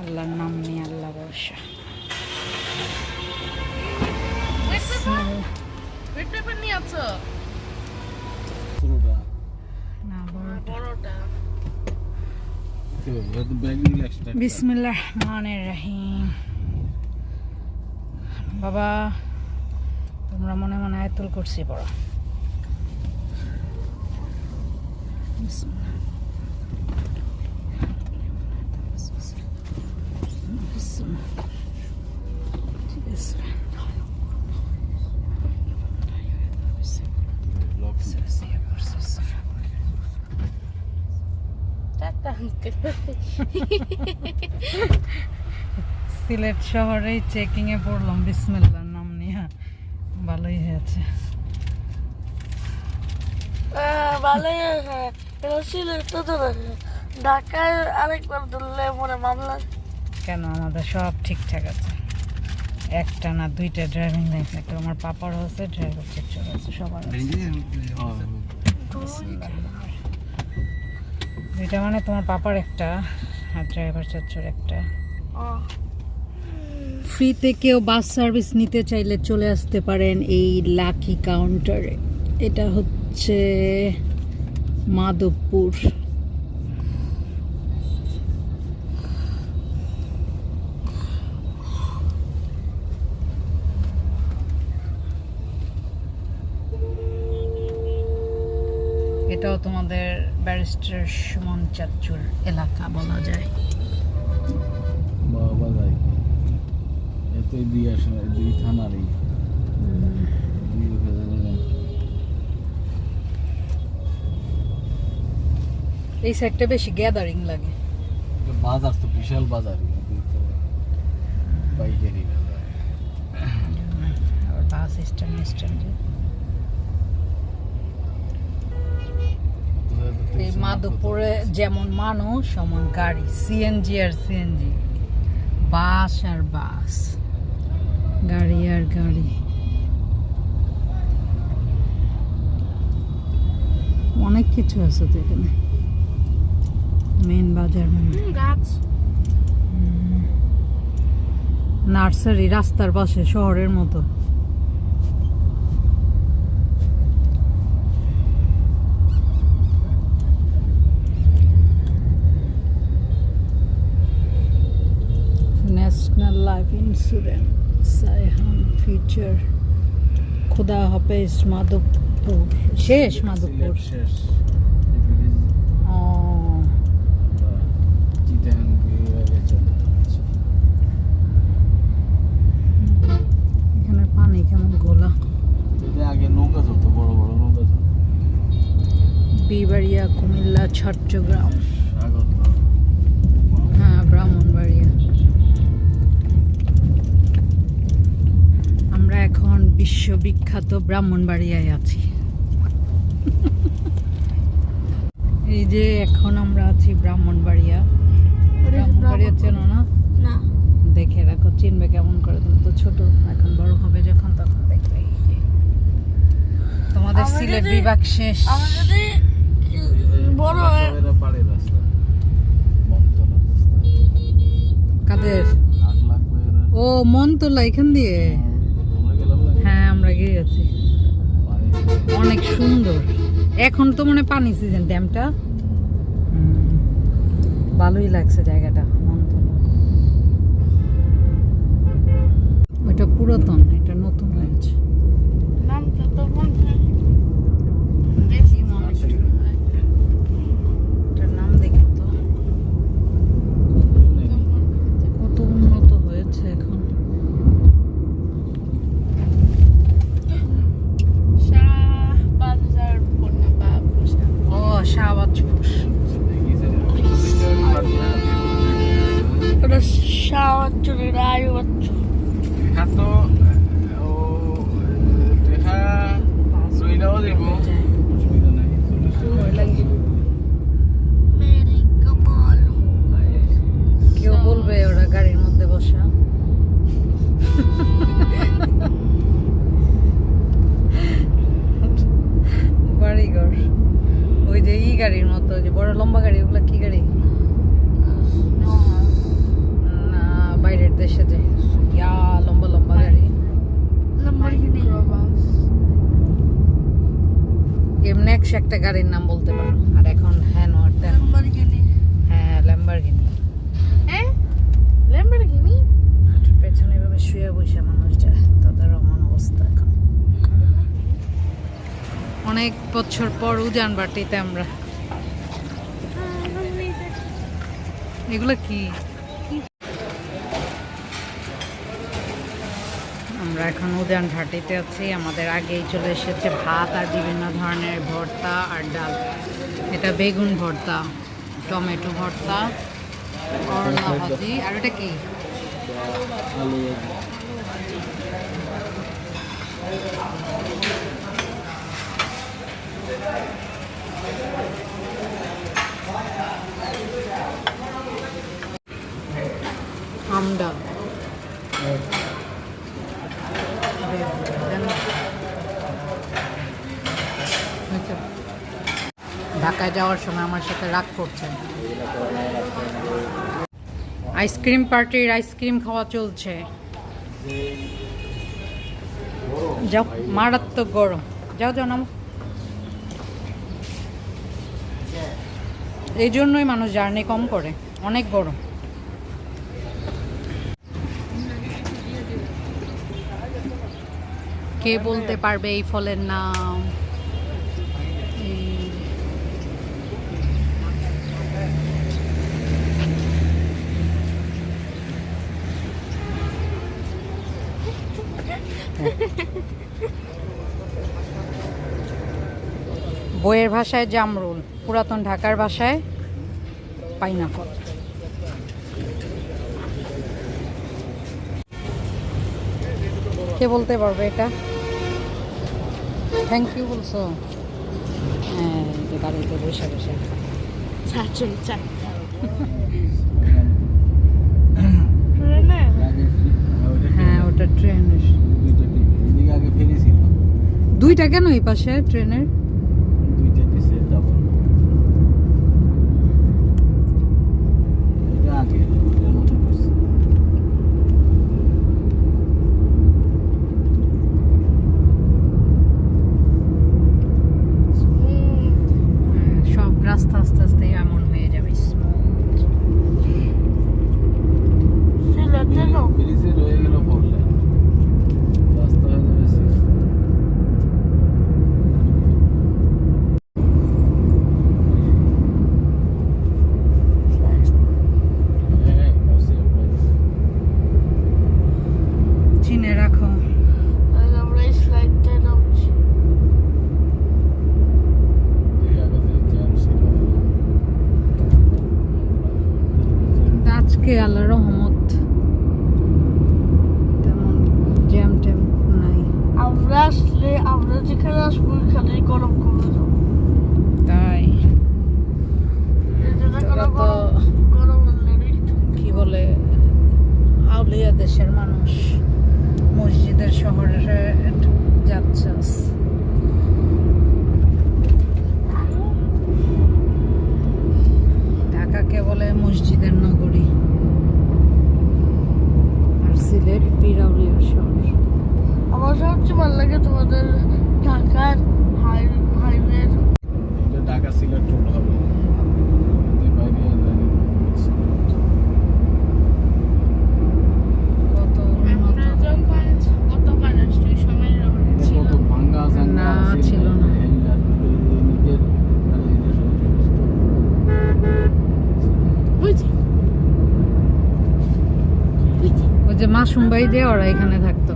আল্লাহর নাম নিয়ে আল্লাহ ভরসা। বিসমিল্লাহির রহমানির রহিম। বাবা তোমরা মনে মনে আয়াতুল কুরসি পড়ো। সিলেট শহরেই চেকিং এ পড়লাম বিসমিল্লাহর নাম নিয়ে, ভালোই হয়েছে। ভালোই সিলেট তো ঢাকায় আরেকবার ধরলে মনে মামলা। কেন, আমাদের সব ঠিকঠাক আছে, একটা না দুইটা ড্রাইভিং লাইসেন্স, একটা আমার পাপার আছে, ড্রাইভার চেকচার আছে, সবার আছে। দুইটা মানে তোমার পাপার একটা আর ড্রাইভার চেকচার একটা। ফ্রিতে কেউ বাস সার্ভিস নিতে চাইলে চলে আসতে পারেন এই লাকি কাউন্টারে। এটা হচ্ছে মাধবপুর। এটাও তোমাদের ব্যারিস্টার সুমন চাচুর এলাকা বলা যায়। বাবা যায় এতই দিয়ে আসে দুই থানারই। এই সাইডটা বেশি গ্যাদারিং লাগে। বাজার তো বিশাল বাজার, বাইকেরই বাজার। আর বাস স্ট্যান্ড এই মাধবপুরে যেমন মানুষ সমান গাড়ি, সিএনজি আর সিএনজি, বাস আর বাস, গাড়ি আর গাড়ি। অনেক কিছু আছে তো এখানে, মেন বাজার মানে নার্সারি রাস্তার পাশে শহরের মতো। National life insurance, Saihan future, খুদা হাফেজ মাধবপুর। শেষ মাধবপুর শেষ। এখানে পানি কেমন গোলা। আগে নৌকা চলতো, বড় বড় নৌকা চলতো। বিবাড়িয়া, কুমিল্লা, চট্টগ্রাম, হ্যাঁ ব্রাহ্মণবাড়িয়া। আমরা এখন বিশ্ববিখ্যাত ব্রাহ্মণবাড়িয়ায় আছি। এই যে এখন আমরা আছি ব্রাহ্মণবাড়িয়া। ব্রাহ্মণবাড়িয়া চেনো না? না। দেখে রাখো, চিনবে কেমন করে, তুমি তো ছোট, এখন বড় হবে যখন তখন দেখবে। এই যে তোমাদের সিলেট বিভাগ শেষ। আমার যদি বড় হয় পাড়ে রাস্তা মন্তলা রাস্তা কাদের? ও মনতলা, এখান দিয়ে। আমরা গেলাম না। হ্যাঁ আমরা গিয়েছি, অনেক সুন্দর। এখন তো মনে পানি সিজন, ড্যামটা ভালোই লাগছে জায়গাটা। মনতলা ওইটা পুরাতন, এটা নতুন হয়েছে। নামটা তো এটার নাম দেখি তো, কত উন্নত হয়েছে এখন। ও শাহবাজপুর। ওটা শাহবাজপুরের আয়ু বাচ্চু। খাতো ও দেখা সুইদাও দেব, অসুবিধা নাই। মেরি কপাল। কেউ বলবে ওরা গাড়ির মধ্যে বসা। বাড়িঘর ওই যে ই গাড়ির মতো, যে বড় লম্বা গাড়ি, ওগুলা কি গাড়ি? গাড়ির নাম বলতে পারো। আর এখন হ্যাঁ নট দেন। ল্যাম্বরগিনি। হ্যাঁ ল্যাম্বরগিনি। হ্যাঁ ল্যাম্বরগিনি। পেছনে এভাবে শুয়ে বসে মানুষ যায়, তাদের এমন অবস্থা এখন। অনেক বছর পর উজানবাটিতে আমরা। এগুলো কি? আমরা এখন উজানভাটিতে আছি। আমাদের আগেই চলে এসেছে ভাত আর বিভিন্ন ধরনের ভর্তা আর ডাল। এটা বেগুন ভর্তা, টমেটো ভর্তা, করলা ভাজি। আর এটা কি? আলু আমডা। ঢাকায় যাওয়ার সময় আমার সাথে রাগ করছেন। আইসক্রিম পার্টির আইসক্রিম খাওয়া চলছে। যাও, মারাত্মক গরম। যাও যাও নাম। এই জন্যই মানুষ জার্নি কম করে, অনেক গরম। কে বলতে পারবে এই ফলের নাম? বইয়ের ভাষায় জামরুল, পুরাতন ঢাকার ভাষায় পাইনাপল। কে বলতে পারবে এটা? থ্যাংক ইউ বলছো? হ্যাঁ, এটা গাড়িতে বসে বসে। চাচুন চা। হ্যাঁ, ওটা ট্রেনের। আগে ফেরিছিল। দুইটা কেন এই পাশে ট্রেনের? দুইটা দিছে ডাবল। এটা আগে এটা নতুন করছে। সব রাস্তা আস্তে আস্তে এমন হয়ে যাবে। ব্রিজে রয়ে গেল 4 লেন, রাস্তা হয়ে যাবে 6 লেন। চিনে রাখো। আমরা এই স্লাইডটা নামছি। আজকে আল্লাহর রহমত তেমন জ্যাম ট্যাম নাই। আমরা আসলে আমরা যেখানে আসবো ওইখানে গরম করে যাবো। তাই এটা তোরা তো গরম হলে কি বলে, আউলিয়া দেশের মানুষ মসজিদের শহরে যাচ্ছে। ঢাকাকে বলে মসজিদের নগরী, আর সিলেট পীর আউলিয়ার শহর। আমার সবচেয়ে ভালো লাগে তোমাদের ঢাকার হাইওয়ে। এটা ঢাকা সিলেট রোড হবে। এতে বাইরে কত উন্নত। গতবার আসছি ওই সময় কত ভাঙ্গা না, ছিল না। নিজের বুঝছি ওই যে মাসুম ভাই যে ওরা এখানে থাকতো।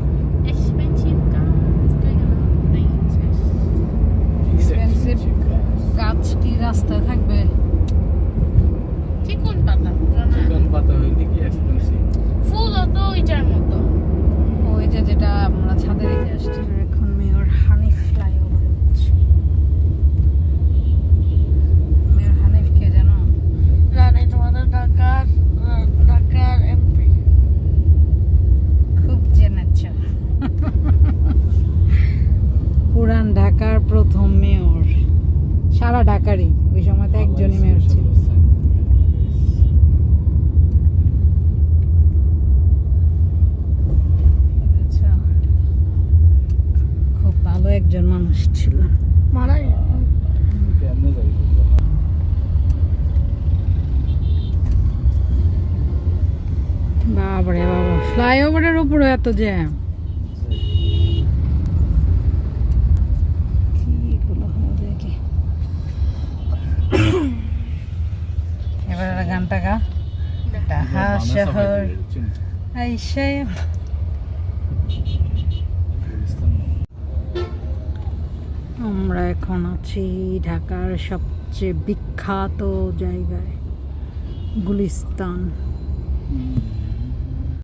Expensive গাছ কি রাস্তায় থাকবে? চিকন পাতা চিকন পাতা হইলে কি এক্সপেন্সিভ। ফুলও তো ওইটার মতো। ওই যে যেটা আমরা ছাদে রেখে আসছি। এখন মেয়র হানিফ ফ্লাইওভার হচ্ছে। মেয়র হানিফ কে জানো? জানি তোমাদের ঢাকার এমপি। খুব জেনেছ। পুরান ঢাকার প্রথম মেয়র, সারা ঢাকারই। ওই সময় তো একজনই মেয়র ছিল। আচ্ছা, খুব ভালো একজন মানুষ ছিল। মারাই ফ্লাইওভারের উপরে এত জ্যাম। এবার গানটা গা। ঢাকা শহর আইসে। আমরা এখন আছি ঢাকার সবচেয়ে বিখ্যাত জায়গায়, গুলিস্তান।